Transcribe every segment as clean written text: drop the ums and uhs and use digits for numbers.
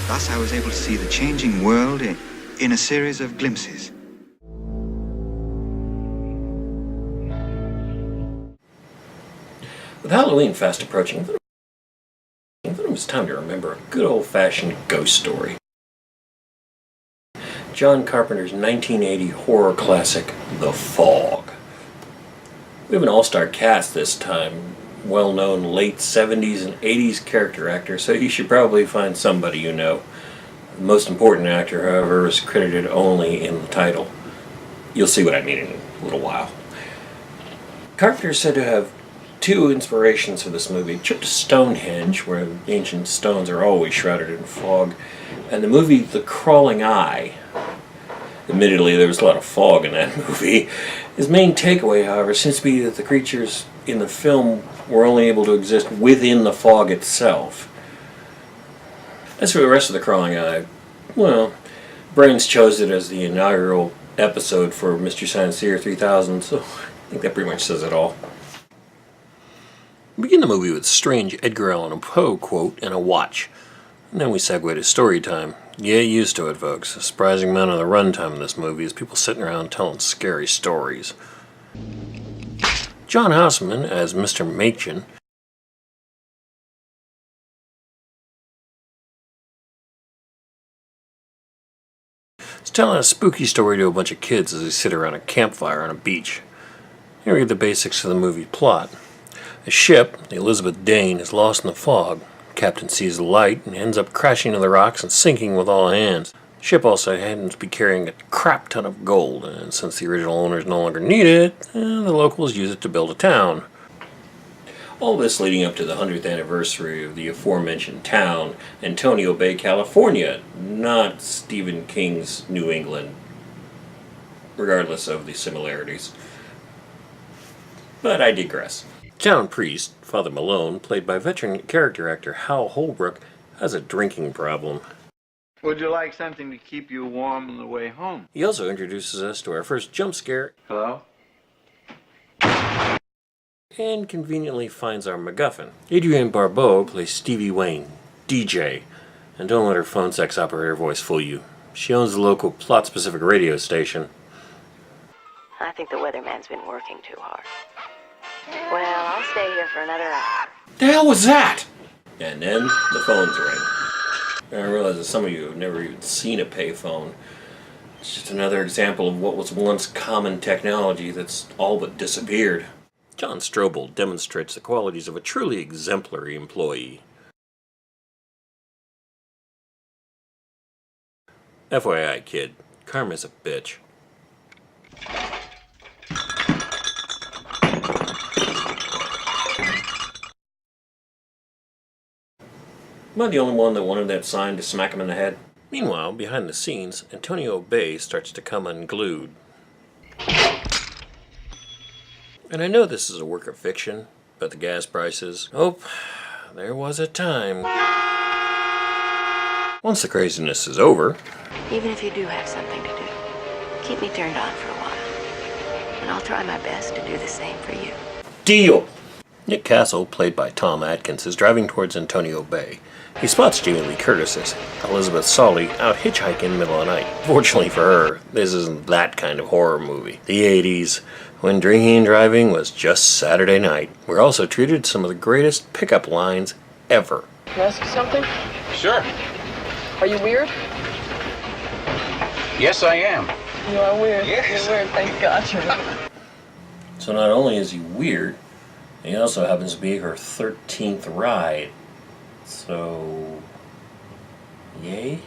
Thus, I was able to see the changing world in a series of glimpses. With Halloween fast approaching, I thought it was time to remember a good old-fashioned ghost story. John Carpenter's 1980 horror classic, The Fog. We have an all-star cast this time, well-known late 70s and 80s character actor, so you should probably find somebody you know. The most important actor, however, is credited only in the title. You'll see what I mean in a little while. Carpenter is said to have two inspirations for this movie: a trip to Stonehenge, where ancient stones are always shrouded in fog, and the movie The Crawling Eye. Admittedly, there was a lot of fog in that movie. His main takeaway, however, seems to be that the creatures in the film were only able to exist within the fog itself. As for the rest of The Crawling Eye, well, Brains chose it as the inaugural episode for Mystery Science Theater 3000, so I think that pretty much says it all. We begin the movie with a strange Edgar Allan Poe quote and a watch, and then we segue to story time. Get used to it, folks. A surprising amount of the runtime in this movie is people sitting around telling scary stories. John Houseman as Mr. Machin is telling a spooky story to a bunch of kids as they sit around a campfire on a beach. Here we get the basics of the movie plot. A ship, the Elizabeth Dane, is lost in the fog. The captain sees the light and ends up crashing into the rocks and sinking with all hands. The ship also happens to be carrying a crap ton of gold, and since the original owners no longer need it, the locals use it to build a town. All this leading up to the 100th anniversary of the aforementioned town, Antonio Bay, California, not Stephen King's New England, regardless of the similarities. But I digress. Town priest, Father Malone, played by veteran character actor Hal Holbrook, has a drinking problem. Would you like something to keep you warm on the way home? He also introduces us to our first jump scare. Hello? And conveniently finds our MacGuffin. Adrienne Barbeau plays Stevie Wayne, DJ. And don't let her phone sex operator voice fool you. She owns the local plot-specific radio station. I think the weatherman's been working too hard. Well, I'll stay here for another hour. The hell was that? And then the phones ring. And I realize that some of you have never even seen a payphone. It's just another example of what was once common technology that's all but disappeared. John Strobel demonstrates the qualities of a truly exemplary employee. FYI, kid, karma's a bitch. Am I the only one that wanted that sign to smack him in the head? Meanwhile, behind the scenes, Antonio Bay starts to come unglued. And I know this is a work of fiction, but the gas prices... Oh, there was a time. Once the craziness is over... Even if you do have something to do, keep me turned on for a while. And I'll try my best to do the same for you. Deal! Nick Castle, played by Tom Atkins, is driving towards Antonio Bay. He spots Jamie Lee Curtis's Elizabeth Solly out hitchhiking in the middle of the night. Fortunately for her, this isn't that kind of horror movie. The 80s, when drinking and driving was just Saturday night. We're also treated to some of the greatest pickup lines ever. Can I ask you something? Sure. Are you weird? Yes, I am. You are weird. Yes. You're weird, thank God you're not. So not only is he weird, he also happens to be her 13th ride. So... yay?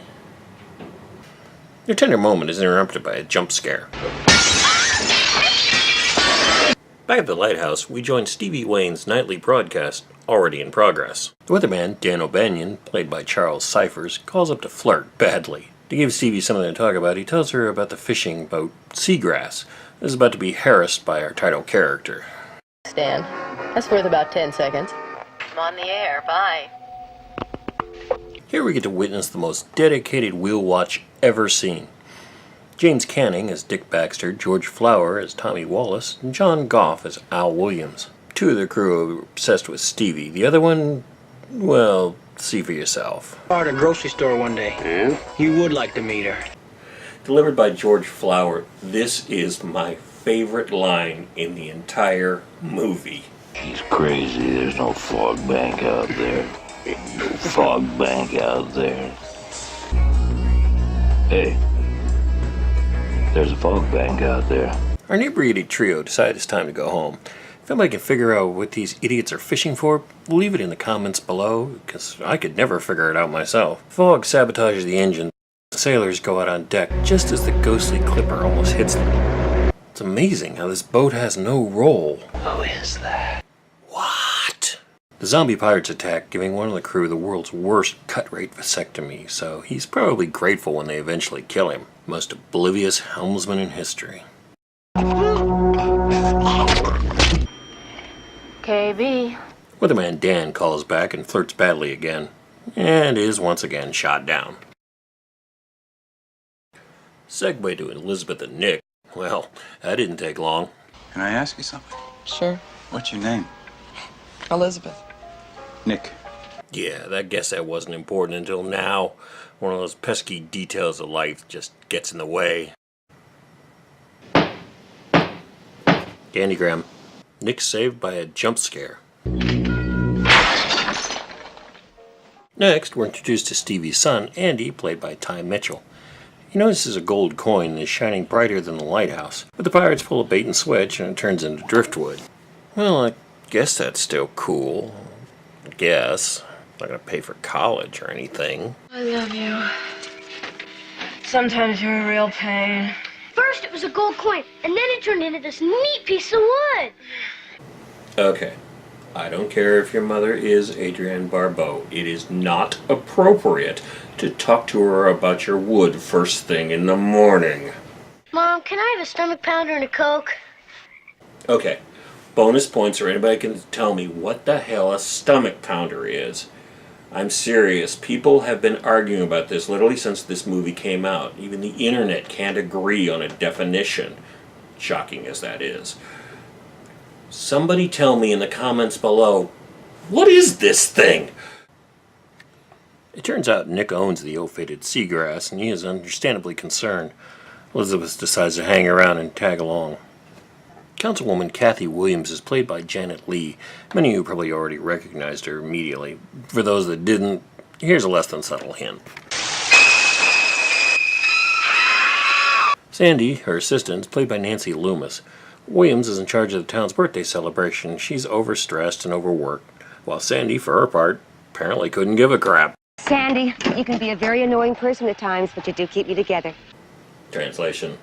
Your tender moment is interrupted by a jump scare. Back at the lighthouse, we join Stevie Wayne's nightly broadcast, already in progress. The weatherman, Dan O'Banion, played by Charles Cyphers, calls up to flirt badly. To give Stevie something to talk about, he tells her about the fishing boat, Seagrass, that is about to be harassed by our title character. Stan, that's worth about 10 seconds. I'm on the air, bye. Here we get to witness the most dedicated wheel watch ever seen. James Canning as Dick Baxter, George Flower as Tommy Wallace, and John Goff as Al Williams. Two of the crew are obsessed with Stevie. The other one, well, See for yourself. At a grocery store one day. And? You would like to meet her. Delivered by George Flower, this is my favorite line in the entire movie. He's crazy. There's no fog bank out there. No fog bank out there. Hey, there's a fog bank out there. Our inebriated trio decided it's time to go home. If anybody can figure out what these idiots are fishing for, leave it in the comments below, because I could never figure it out myself. Fog sabotages the engine. The sailors go out on deck just as the ghostly clipper almost hits them. It's amazing how this boat has no roll. Who is that? What? The zombie pirates attack, giving one of the crew the world's worst cut rate vasectomy, so he's probably grateful when they eventually kill him. Most oblivious helmsman in history. KB. Weatherman Dan calls back and flirts badly again, and is once again shot down. Segue to Elizabeth and Nick. Well, that didn't take long. Can I ask you something? Sure. What's your name? Elizabeth. Nick. Yeah, I guess that wasn't important until now. One of those pesky details of life just gets in the way. Candygram. Nick's saved by a jump scare. Next, we're introduced to Stevie's son, Andy, played by Ty Mitchell. He notices a gold coin that is shining brighter than the lighthouse, but the pirates pull a bait and switch and it turns into driftwood. Well, I guess that's still cool. I guess. Not gonna pay for college or anything. I love you. Sometimes you're a real pain. First it was a gold coin, and then it turned into this neat piece of wood. Okay. I don't care if your mother is Adrienne Barbeau. It is not appropriate to talk to her about your wood first thing in the morning. Mom, can I have a stomach pounder and a Coke? Okay. Bonus points or anybody can tell me what the hell a stomach pounder is. I'm serious. People have been arguing about this literally since this movie came out. Even the internet can't agree on a definition. Shocking as that is. Somebody tell me in the comments below, what is this thing? It turns out Nick owns the ill-fated seagrass, and he is understandably concerned. Elizabeth decides to hang around and tag along. Councilwoman Kathy Williams is played by Janet Leigh. Many of you probably already recognized her immediately. For those that didn't, here's a less than subtle hint. Sandy, her assistant, is played by Nancy Loomis. Williams is in charge of the town's birthday celebration. She's overstressed and overworked, while Sandy, for her part, apparently couldn't give a crap. Sandy, you can be a very annoying person at times, but you do keep me together. Translation.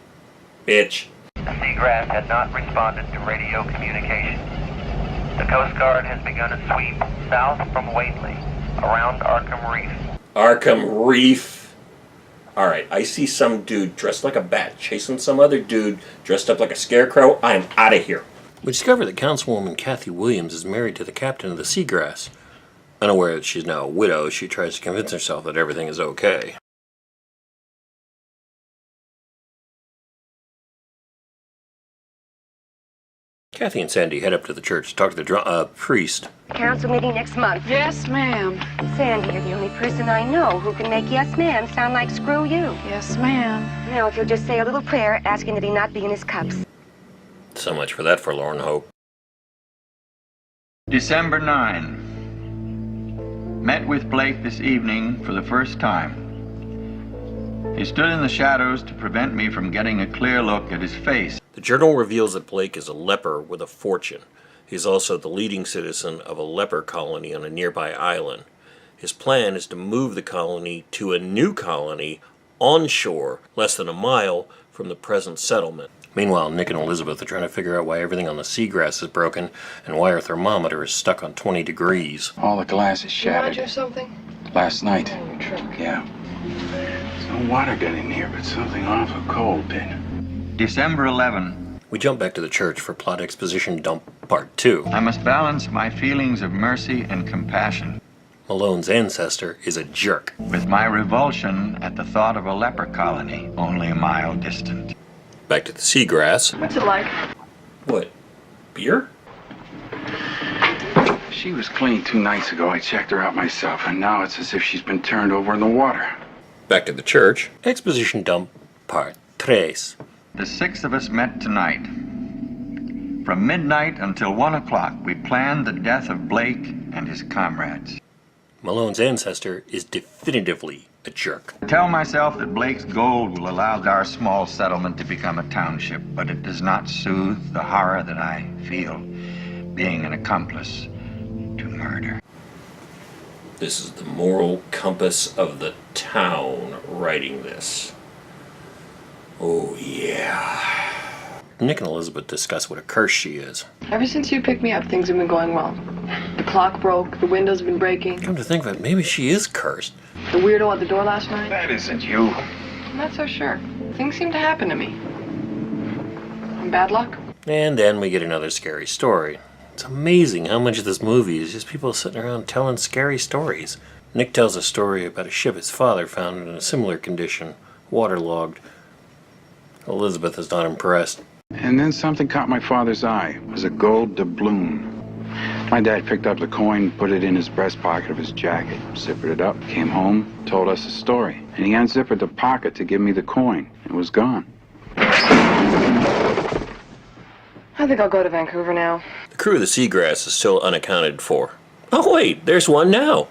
Bitch. The Seagrass had not responded to radio communication. The Coast Guard has begun a sweep south from Whately, around Arkham Reef. Arkham Reef. Alright, I see some dude dressed like a bat chasing some other dude dressed up like a scarecrow. I'm out of here. We discover that Councilwoman Kathy Williams is married to the captain of the Seagrass. Unaware that she's now a widow, she tries to convince herself that everything is okay. Kathy and Sandy head up to the church to talk to the priest. Council meeting next month. Yes, ma'am. Sandy, you're the only person I know who can make yes, ma'am sound like screw you. Yes, ma'am. Now, if you'll just say a little prayer asking that he not be in his cups. So much for that forlorn hope. December 9. Met with Blake this evening for the first time. He stood in the shadows to prevent me from getting a clear look at his face. The journal reveals that Blake is a leper with a fortune. He is also the leading citizen of a leper colony on a nearby island. His plan is to move the colony to a new colony onshore, less than a mile from the present settlement. Meanwhile, Nick and Elizabeth are trying to figure out why everything on the seagrass is broken and why our thermometer is stuck on 20 degrees. All the glass is shattered. Roger something? Last night. Oh, your truck. Yeah. There's no water got in here, but something awful cold did. December 11. We jump back to the church for plot exposition dump part 2. I must balance my feelings of mercy and compassion Malone's ancestor is a jerk. with my revulsion at the thought of a leper colony only a mile distant. Back to the seagrass. What's it like? What? Beer? She was clean 2 nights ago. I checked her out myself, and now it's as if she's been turned over in the water. Back to the church. Exposition dump, part 3. The 6 of us met tonight. From midnight until 1 o'clock, we planned the death of Blake and his comrades. Malone's ancestor is definitively a jerk. I tell myself that Blake's gold will allow our small settlement to become a township, but it does not soothe the horror that I feel being an accomplice to murder. This is the moral compass of the town writing this. Oh, yeah. Nick and Elizabeth discuss what a curse she is. Ever since you picked me up, things have been going well. The clock broke, the windows have been breaking. Come to think of it, maybe she is cursed. The weirdo at the door last night? That isn't you. I'm not so sure. Things seem to happen to me. Bad luck? And then we get another scary story. It's amazing how much of this movie is just people sitting around telling scary stories. Nick tells a story about a ship his father found in a similar condition, waterlogged. Elizabeth is not impressed. And then something caught my father's eye. It was a gold doubloon. My dad picked up the coin, put it in his breast pocket of his jacket, zippered it up, came home, told us a story. And he unzippered the pocket to give me the coin. It was gone. I think I'll go to Vancouver now. The crew of the Seagrass is still unaccounted for. Oh wait, there's one now!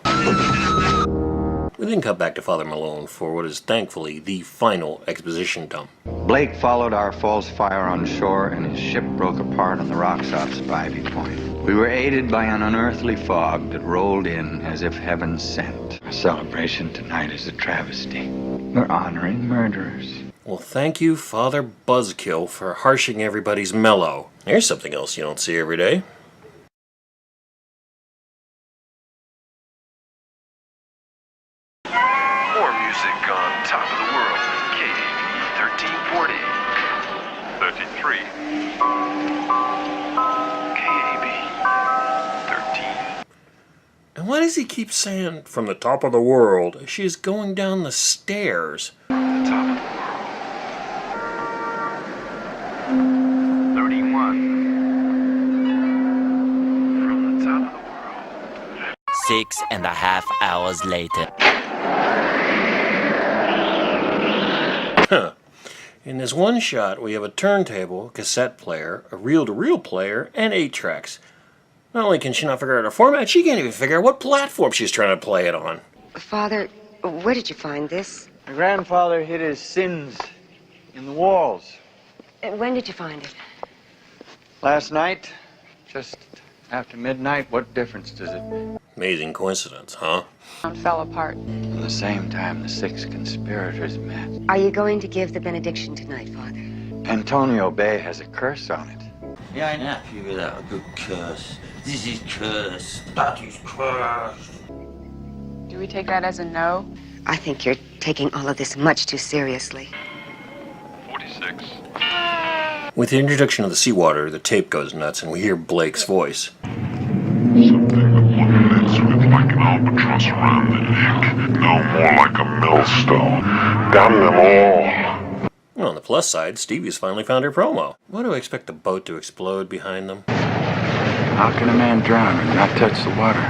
We then cut back to Father Malone for what is thankfully the final exposition dump. Blake followed our false fire on shore, and his ship broke apart on the rocks off Spivey Point. We were aided by an unearthly fog that rolled in as if heaven sent. Our celebration tonight is a travesty. We're honoring murderers. Well, thank you, Father Buzzkill, for harshing everybody's mellow. Here's something else you don't see every day. More music on Top of the World with KAB 1340. 33. KAB 13. And why does he keep saying, from the top of the world? She is going down the stairs. The top of the world. 31. From the top of the world. 6.5 hours later. Huh. In this one shot, we have a turntable, cassette player, a reel-to-reel player, and 8 tracks. Not only can she not figure out her format, she can't even figure out what platform she's trying to play it on. Father, where did you find this? My grandfather hid his sins in the walls. When did you find it? Last night, just after midnight. What difference does it make? Amazing coincidence, huh? Fell apart. At the same time, the 6 conspirators met. Are you going to give the benediction tonight, Father? Antonio Bay has a curse on it. Yeah, I know. Figure out a good curse. This is curse. That is curse. Do we take that as a no? I think you're taking all of this much too seriously. 46. With the introduction of the seawater, the tape goes nuts and we hear Blake's voice. Something that wouldn't look like an albatross around the neck. No more like a millstone. Damn them all. Well, on the plus side, Stevie's finally found her promo. Why do I expect the boat to explode behind them? How can a man drown and not touch the water?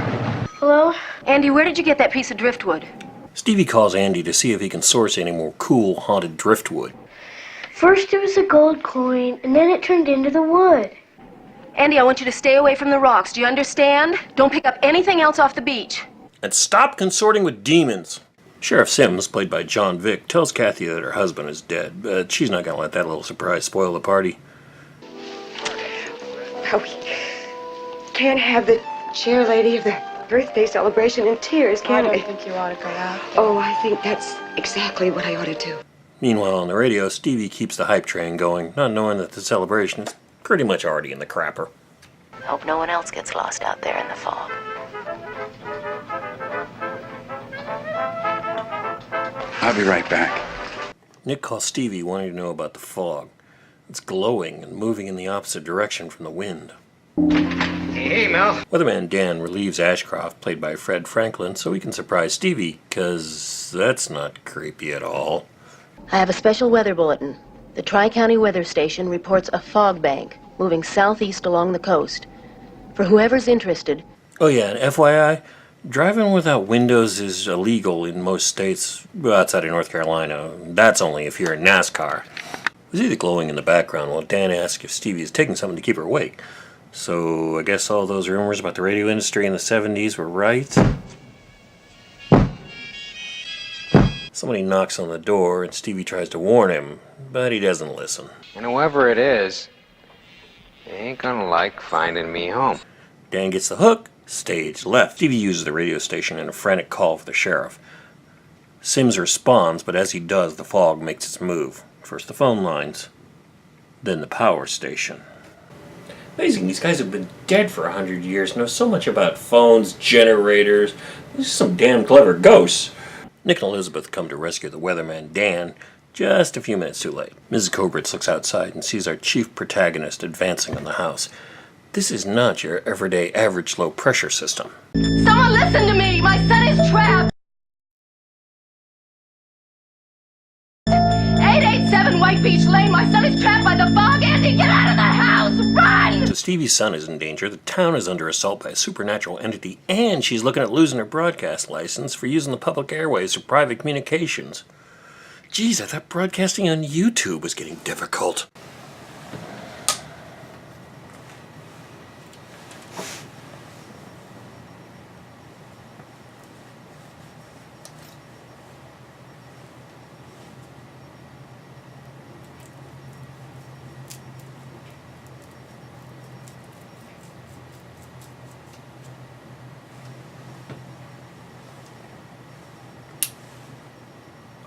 Hello? Andy, where did you get that piece of driftwood? Stevie calls Andy to see if he can source any more cool, haunted driftwood. First it was a gold coin, and then it turned into the wood. Andy, I want you to stay away from the rocks. Do you understand? Don't pick up anything else off the beach. And stop consorting with demons. Sheriff Sims, played by John Vick, tells Kathy that her husband is dead, but she's not going to let that little surprise spoil the party. Oh, we can't have the chair lady of the birthday celebration in tears, can we? I don't think you ought to go out. Oh, I think that's exactly what I ought to do. Meanwhile, on the radio, Stevie keeps the hype train going, not knowing that the celebration is pretty much already in the crapper. Hope no one else gets lost out there in the fog. I'll be right back. Nick calls Stevie wanting to know about the fog. It's glowing and moving in the opposite direction from the wind. Hey, Mel. Weatherman Dan relieves Ashcroft, played by Fred Franklin, so he can surprise Stevie, because that's not creepy at all. I have a special weather bulletin. The Tri-County Weather Station reports a fog bank moving southeast along the coast. For whoever's interested... Oh yeah, and FYI, driving without windows is illegal in most states outside of North Carolina. That's only if you're in NASCAR. Lizzie glowing in the background while Dan asks if Stevie is taking something to keep her awake. So I guess all those rumors about the radio industry in the 70s were right. Somebody knocks on the door and Stevie tries to warn him, but he doesn't listen. And whoever it is, they ain't gonna like finding me home. Dan gets the hook, stage left. Stevie uses the radio station in a frantic call for the sheriff. Sims responds, but as he does, the fog makes its move. First the phone lines, then the power station. Amazing, these guys have been dead for 100 years, know so much about phones, generators. These are some damn clever ghosts. Nick and Elizabeth come to rescue the weatherman, Dan, just a few minutes too late. Mrs. Kobritz looks outside and sees our chief protagonist advancing on the house. This is not your everyday average low pressure system. Someone listen to me! My son is trapped! 887 White Beach Lane, my son is trapped by the fog! Andy, get out of the house! Run! So Stevie's son is in danger, the town is under assault by a supernatural entity, and she's looking at losing her broadcast license for using the public airways for private communications. Geez, I thought broadcasting on YouTube was getting difficult.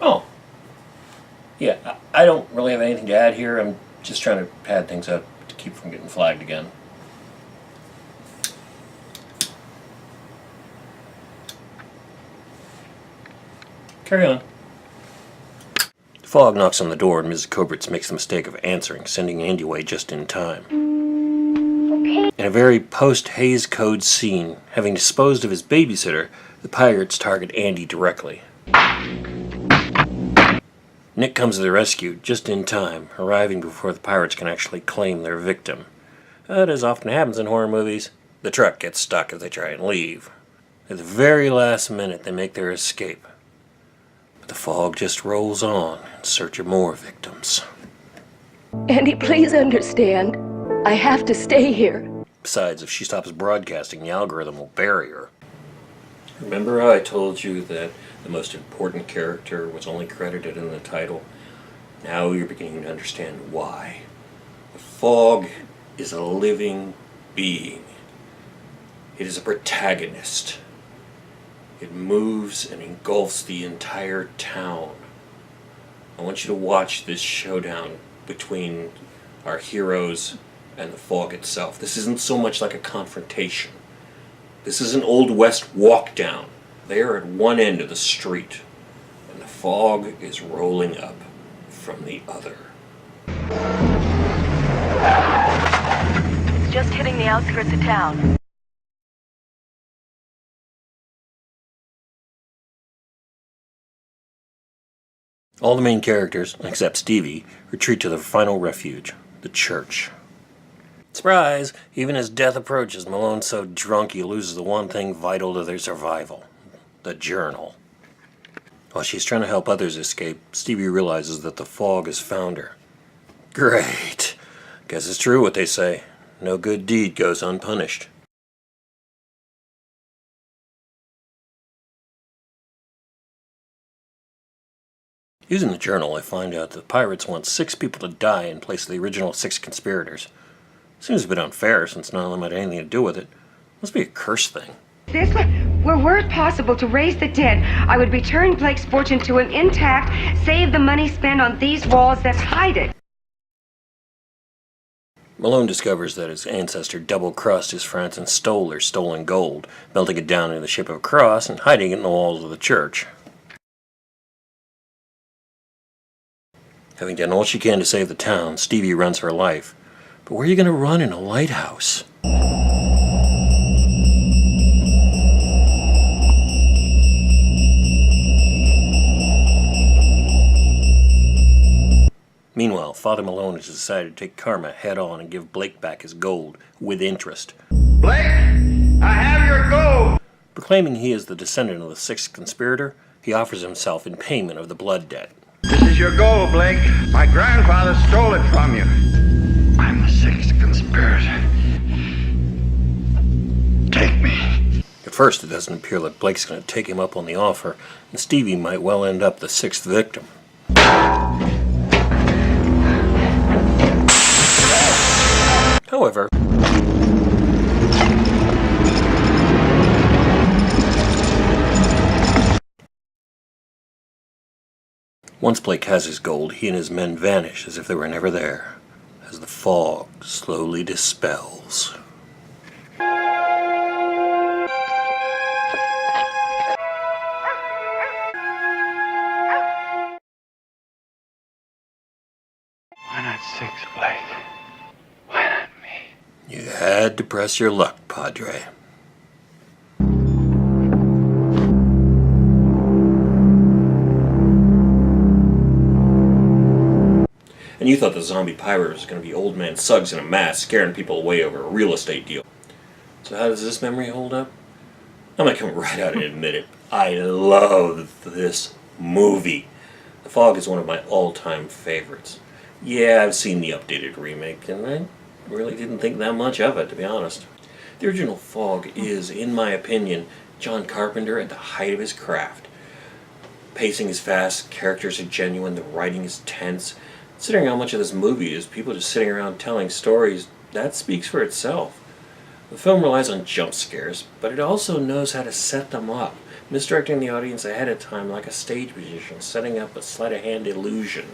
Oh. Yeah, I don't really have anything to add here. I'm just trying to pad things up to keep from getting flagged again. Carry on. The fog knocks on the door and Mrs. Kobritz makes the mistake of answering, sending Andy away just in time. Okay. In a very post-Hays Code scene, having disposed of his babysitter, the pirates target Andy directly. Nick comes to the rescue just in time, arriving before the pirates can actually claim their victim. But as often happens in horror movies, the truck gets stuck as they try and leave. At the very last minute, they make their escape. But the fog just rolls on in search of more victims. Andy, please understand. I have to stay here. Besides, if she stops broadcasting, the algorithm will bury her. Remember how I told you that the most important character was only credited in the title? Now you're beginning to understand why. The fog is a living being. It is a protagonist. It moves and engulfs the entire town. I want you to watch this showdown between our heroes and the fog itself. This isn't so much like a confrontation. This is an Old West walk down. They are at one end of the street, and the fog is rolling up from the other. It's just hitting the outskirts of town. All the main characters, except Stevie, retreat to their final refuge, the church. Surprise! Even as death approaches, Malone's so drunk he loses the one thing vital to their survival. The journal. While she's trying to help others escape, Stevie realizes that the fog has found her. Great. Guess it's true what they say. No good deed goes unpunished. Using the journal, I find out that the pirates want 6 people to die in place of the original 6 conspirators. Seems a bit unfair since none of them had anything to do with it. Must be a curse thing. This were it possible to raise the dead, I would return Blake's fortune to him intact, save the money spent on these walls that hide it. Malone discovers that his ancestor double-crossed his friends and stole their stolen gold, melting it down in the shape of a cross and hiding it in the walls of the church. Having done all she can to save the town, Stevie runs for her life. But where are you going to run in a lighthouse? Meanwhile, Father Malone has decided to take karma head on and give Blake back his gold with interest. Blake! I have your gold! Proclaiming he is the descendant of the sixth conspirator, he offers himself in payment of the blood debt. This is your gold, Blake. My grandfather stole it from you. I'm the sixth conspirator. Take me. At first, it doesn't appear that Blake's going to take him up on the offer, and Stevie might well end up the sixth victim. However, once Blake has his gold, he and his men vanish as if they were never there, as the fog slowly dispels. Why not 6, Blake? Why not me? You had to press your luck, Padre. And you thought the zombie pirate was going to be old man Suggs in a mask scaring people away over a real estate deal. So how does this memory hold up? I'm going to come right out and admit it. I love this movie. The Fog is one of my all-time favorites. Yeah, I've seen the updated remake, and I really didn't think that much of it, to be honest. The original Fog is, in my opinion, John Carpenter at the height of his craft. Pacing is fast, characters are genuine, the writing is tense. Considering how much of this movie is people just sitting around telling stories, that speaks for itself. The film relies on jump scares, but it also knows how to set them up, misdirecting the audience ahead of time like a stage magician, setting up a sleight-of-hand illusion.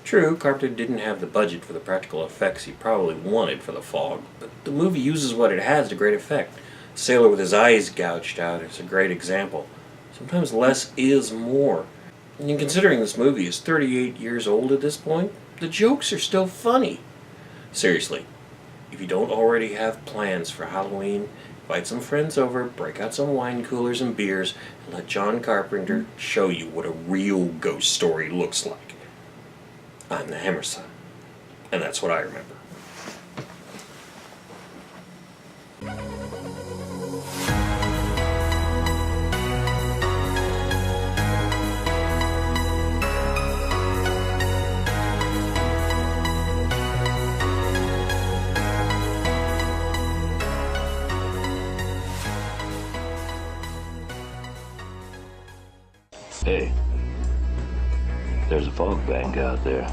True, Carpenter didn't have the budget for the practical effects he probably wanted for The Fog, but the movie uses what it has to great effect. Sailor with his eyes gouged out is a great example. Sometimes less is more. And considering this movie is 38 years old at this point, the jokes are still funny. Seriously, if you don't already have plans for Halloween, invite some friends over, break out some wine coolers and beers, and let John Carpenter show you what a real ghost story looks like. I'm the Hammer Son, and that's what I remember. Hey, there's a fog bank out there.